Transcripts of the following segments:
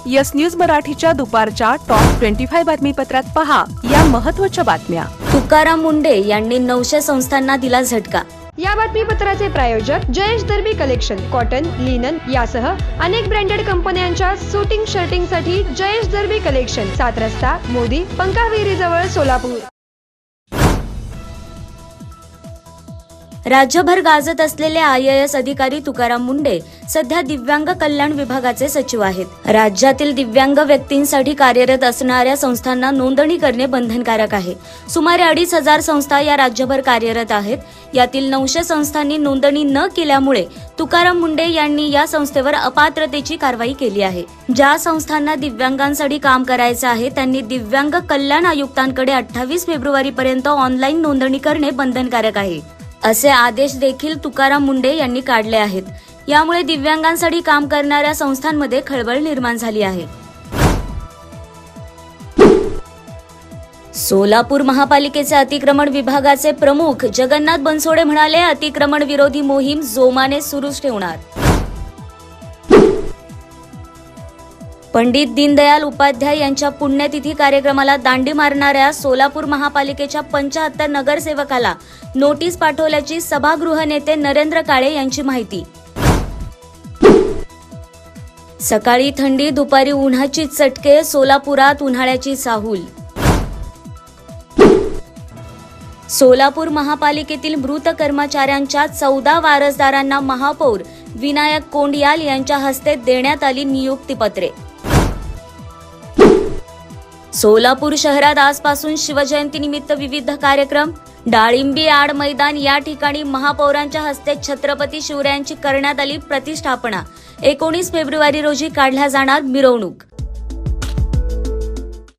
Yes news मराठीच्या दुपारच्या top 25 बातमीपत्रात पहा या महत्त्वाच्या बातम्या। तुकाराम मुंडे यांनी 900 संस्थांना दिला झटका। या बातमीपत्राचे प्रायोजक जयेश दर्बी कलेक्शन, कॉटन, लिनन यासह अनेक ब्रँडेड कंपन्यांच्या सुटिंग शर्टिंगसाठी जयेश दर्बी कलेक्शन, 7 रस्ता मोदी पंकाविरी जवळ सोलापूर। राज्यभर गाजत असलेले IAS अधिकारी तुकाराम मुंडे सध्या दिव्यांग कल्याण विभागाचे सचिव आहेत। राज्यातील दिव्यांग व्यक्तींसाठी कार्यरत असणाऱ्या संस्थांना नोंदणी करणे बंधनकारक आहे। सुमारे 2,500 संस्था या राज्यभर कार्यरत आहेत। यातील 900 संस्थांनी नोंदणी न केल्यामुळे तुकाराम मुंडे यांनी या संस्थेवर अपात्रतेची कारवाई केली आहे। ज्या संस्थांना दिव्यांगांसाठी काम करायचे आहे त्यांनी दिव्यांग कल्याण आयुक्तांकडे 28 फेब्रुवारी पर्यंत ऑनलाईन नोंदणी करणे बंधनकारक आहे, असे आदेश देखील तुकाराम मुंडे यांनी काढले आहेत। यामुळे दिव्यांगांसाठी काम करणाऱ्या संस्थांमध्ये खळबळ निर्माण झाली आहे। सोलापूर महापालिकेचे अतिक्रमण विभागाचे प्रमुख जगन्नाथ बनसोडे म्हणाले, अतिक्रमण विरोधी मोहीम जोमाने सुरूच ठेवणार। पंडित दीनदयाल उपाध्याय यांच्या पुण्यतिथी कार्यक्रमाला दांडी मारणाऱ्या सोलापूर महापालिकेच्या 75 नगरसेवकाला नोटीस पाठवल्याची सभागृह नेते नरेंद्र काळे यांची माहिती। सकाळी थंडी, दुपारी उन्हाची चटके, सोलापुरात उन्हाळ्याची चाहूल। सोलापूर महापालिकेतील मृत कर्मचाऱ्यांच्या 14 वारसदारांना महापौर विनायक कोंडियाल यांच्या हस्ते देण्यात आली नियुक्तीपत्रे। सोलापूर शहरात आजपासून शिवजयंतीनिमित्त विविध कार्यक्रम। डाळिंबी आड मैदान या ठिकाणी महापौरांच्या हस्ते छत्रपती शिवरायांची करण्यात आली प्रतिष्ठापना। 19 फेब्रुवारी रोजी काढल्या जाणार मिरवणूक।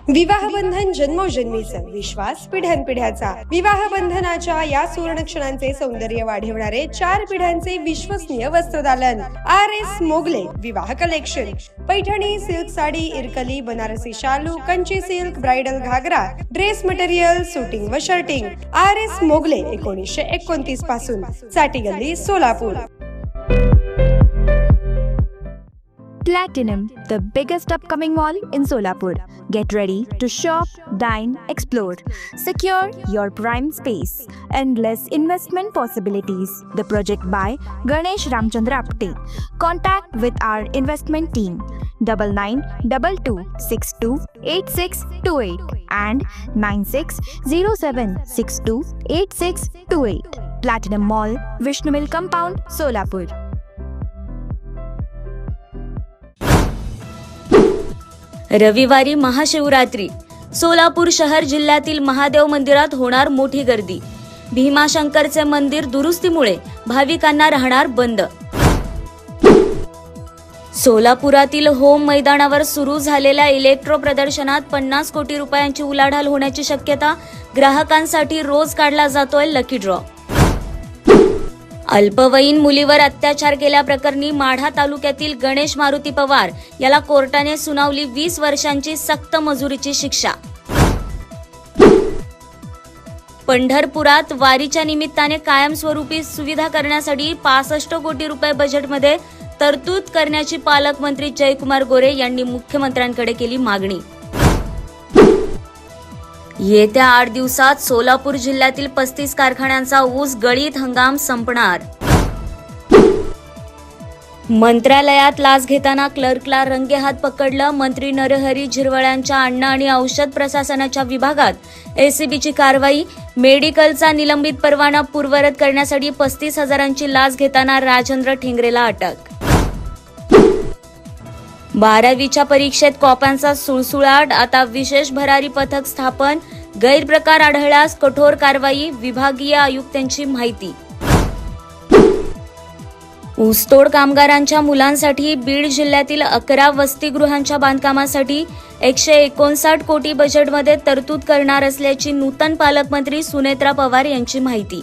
विवाहबंधन जन्मोजन्मीचा विश्वास पिढ्यानपिढ्याचा। विवाहबंधनाच्या या सुवर्ण क्षणांचे सौंदर्य वाढवणारे 4 पिढ्यांचे विश्वसनीय वस्त्रदालन RS मोगले विवाह कलेक्शन। पैठणी, सिल्क साडी, इरकली, बनारसी शालू, कंची सिल्क, ब्राइडल घागरा, ड्रेस मटेरियल, सुटिंग व शर्टिंग। RS मोगले 1929 पासून, साठी गल्ली, Solapur. Platinum, the biggest upcoming mall in Solapur. Get ready to shop, dine, explore. Secure your prime space. Endless investment possibilities. The project by Ganesh Ramchandra Apte. Contact with our investment team 9922628628 and 9607628628. Platinum Mall, Vishnu Mill Compound, Solapur. रविवारी महाशिवरात्री। सोलापूर शहर जिल्ह्यातील महादेव मंदिरात होणार मोठी गर्दी। भीमाशंकरचे मंदिर दुरुस्तीमुळे भाविकांना राहणार बंद। सोलापुरातील होम मैदानावर सुरू झालेल्या इलेक्ट्रो प्रदर्शनात 50 कोटी रुपयांची उलाढाल होण्याची शक्यता। ग्राहकांसाठी रोज काढला जातोय लकी ड्रॉ। अल्पवयीन मुलीवर अत्याचार केल्याप्रकरणी माढा तालुक्यातील गणेश मारुती पवार याला कोर्टाने सुनावली 20 वर्षांची सक्त मजुरीची शिक्षा। पंढरपुरात वारीच्या निमित्ताने कायमस्वरूपी सुविधा करण्यासाठी 65 कोटी रुपये बजेटमध्ये तरतूद करण्याची पालकमंत्री जयकुमार गोरे यांनी मुख्यमंत्र्यांकडे केली मागणी। येत्या 8 दिवसात सोलापूर जिल्ह्यातील 35 कारखान्यांचा ऊस गळीत हंगाम संपणार। मंत्रालयात लाच घेताना क्लर्कला रंगेहात पकडलं। मंत्री नरहरी झिरवळ्यांच्या अन्न आणि औषध प्रशासनाच्या विभागात ACBची कारवाई। मेडिकलचा निलंबित परवाना पूर्ववत करण्यासाठी 35,000ची लाच घेताना राजेंद्र ठेंगरेला अटक। 12वीच्या परीक्षेत कॉप्यांचा सुळसुळाट, आता विशेष भरारी पथक स्थापन। गैरप्रकार आढळल्यास कठोर कारवाई, विभागीय आयुक्तांची माहिती। ऊसतोड कामगारांच्या मुलांसाठी बीड जिल्ह्यातील 11 वसतिगृहांच्या बांधकामासाठी 159 कोटी बजेटमध्ये तरतूद करणार असल्याची नूतन पालकमंत्री सुनेत्रा पवार यांची माहिती।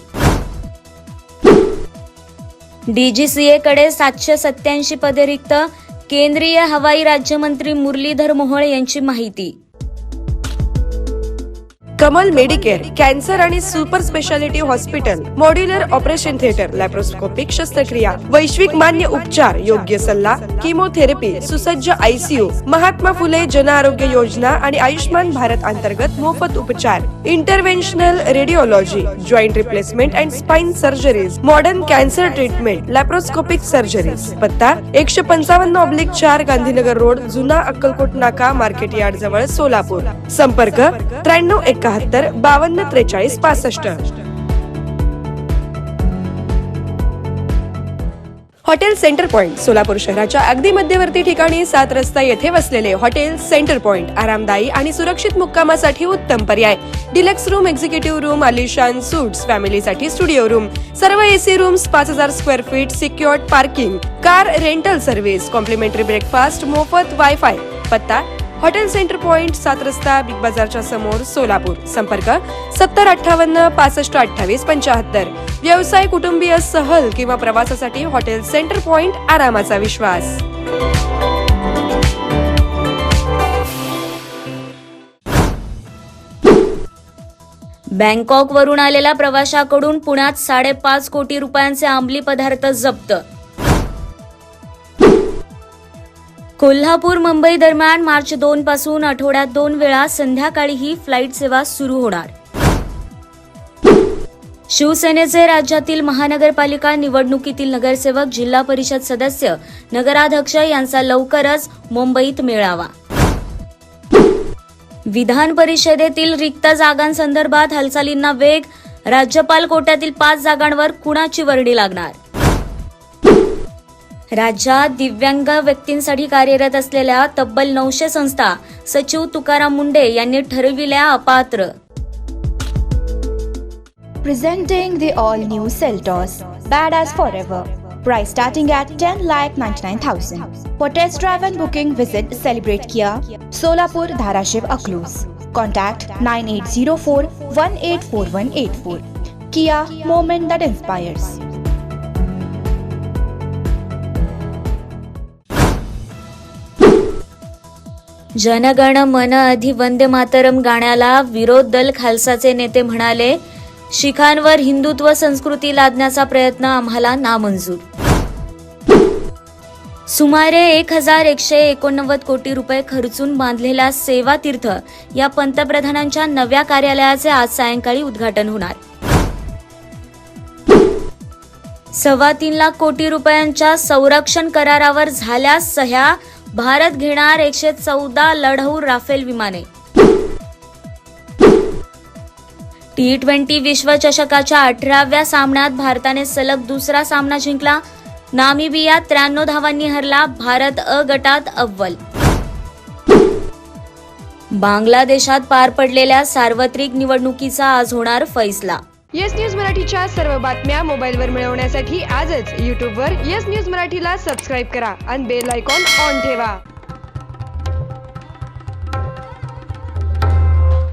DGCA कडे 787 पदे रिक्त, केंद्रीय हवाई राज्यमंत्री मुरलीधर मोहोळ यांची माहिती। कमल मेडिकेअर, कॅन्सर आणि super speciality hospital, modular operation theatre, laparoscopic शस्त्रक्रिया, वैश्विक मान्य उपचार, योग्य सल्ला, किमोथेरपी, सुसज्ज ICU, महात्मा फुले जन आरोग्य योजना आणि आयुष्मान भारत अंतर्गत मोफत उपचार, interventional radiology, joint replacement and spine surgeries, modern cancer treatment, laparoscopic surgeries. पत्ता 155/4 गांधीनगर रोड, जुना अक्कलकोट नाका, मार्केट यार्ड जवळ, सोलापूर. संपर्क 9371 5243 65. हॉटेल सेंटर पॉइंट, सोलापूर शहराच्या अगदी मध्यवर्ती ठिकाणी 7 रस्ता येथे वसलेले हॉटेल सेंटर पॉइंट आरामदायी आणि सुरक्षित मुक्कामासाठी उत्तम पर्याय. डिलक्स रूम, एक्झिक्युटिव्ह रूम, आलिशान सूट्स, फॅमिलीसाठी स्टुडिओ रूम, सर्व AC rooms, 5000 square feet, secured parking, car rental service, complimentary breakfast, मोफत वायफाय. पत्ता हॉटेल सेंटर पॉइंट, 7 रस्ता, बिग बाजारच्या समोर, सोलापूर. संपर्क 7058 6528 75. व्यवसाय, कुटुंबीय, सहल किंवा प्रवासासाठी हॉटेल सेंटर पॉइंट आरामाचा विश्वास. बँकॉक वरून आलेल्या प्रवाशाकडून पुण्यात 5.5 कोटी रुपयांचे अंमली पदार्थ जप्त. कोल्हापूर मुंबई दरम्यान मार्च 2 पासून आठवड्यात 2 वेळा संध्याकाळी ही फ्लाईट सेवा सुरू होणार. शिवसेनेचे राज्यातील महानगरपालिका निवडणुकीतील नगरसेवक, जिल्हा परिषद सदस्य, नगराध्यक्ष यांचा लवकरच मुंबईत मेळावा. विधान परिषदेतील रिक्त जागांसंदर्भात हालचालींना वेग, राज्यपाल कोट्यातील 5 जागांवर कुणाची वर्णी लागणार. राज्यात दिव्यांग व्यक्तींसाठी कार्यरत असलेल्या तब्बल 900 संस्था सचिव तुकाराम मुंडे यांनी ठरविल्या अपात्र. Presenting the all-new Seltos, badass forever. Price starting at 10,99,000. For test drive and booking, visit Celebrate Kia, Solapur, Dharashiv, Aklus. Contact 9804-184184. Kia, moment that inspires. जनगण मन अधि वंदे मातरम गाण्याला विरोध दल खालसाचे नेते म्हणाले, शिखांवर हिंदुत्व संस्कृती लादण्याचा प्रयत्न आम्हाला नामंजूर. सुमारे 1189 कोटी रुपये खर्चून बांधलेल्या सेवा तीर्थ या पंतप्रधानांच्या नव्या कार्यालयाचे आज सायंकाळी उद्घाटन होणार. 3.25 लाख कोटी रुपयांच्या संरक्षण करारावर झाल्या सह्या, भारत घेणार 114 लढाऊ राफेल विमाने. T20 विश्वचषकाच्या 18व्या सामन्यात भारताने सलग दुसरा सामना जिंकला. नामिबिया 93 धावांनी हरला. भारत अ गटात अव्वल. बांगलादेशात पार पडलेल्या सार्वत्रिक निवडणुकीचा आज होणार फैसला. येस न्यूज मराठीच्या सर्व बातम्या मोबाईलवर मिळवण्यासाठी आजच YouTubeवर येस न्यूज मराठीला सबस्क्राईब करा आणि बेल आयकॉन ऑन ठेवा.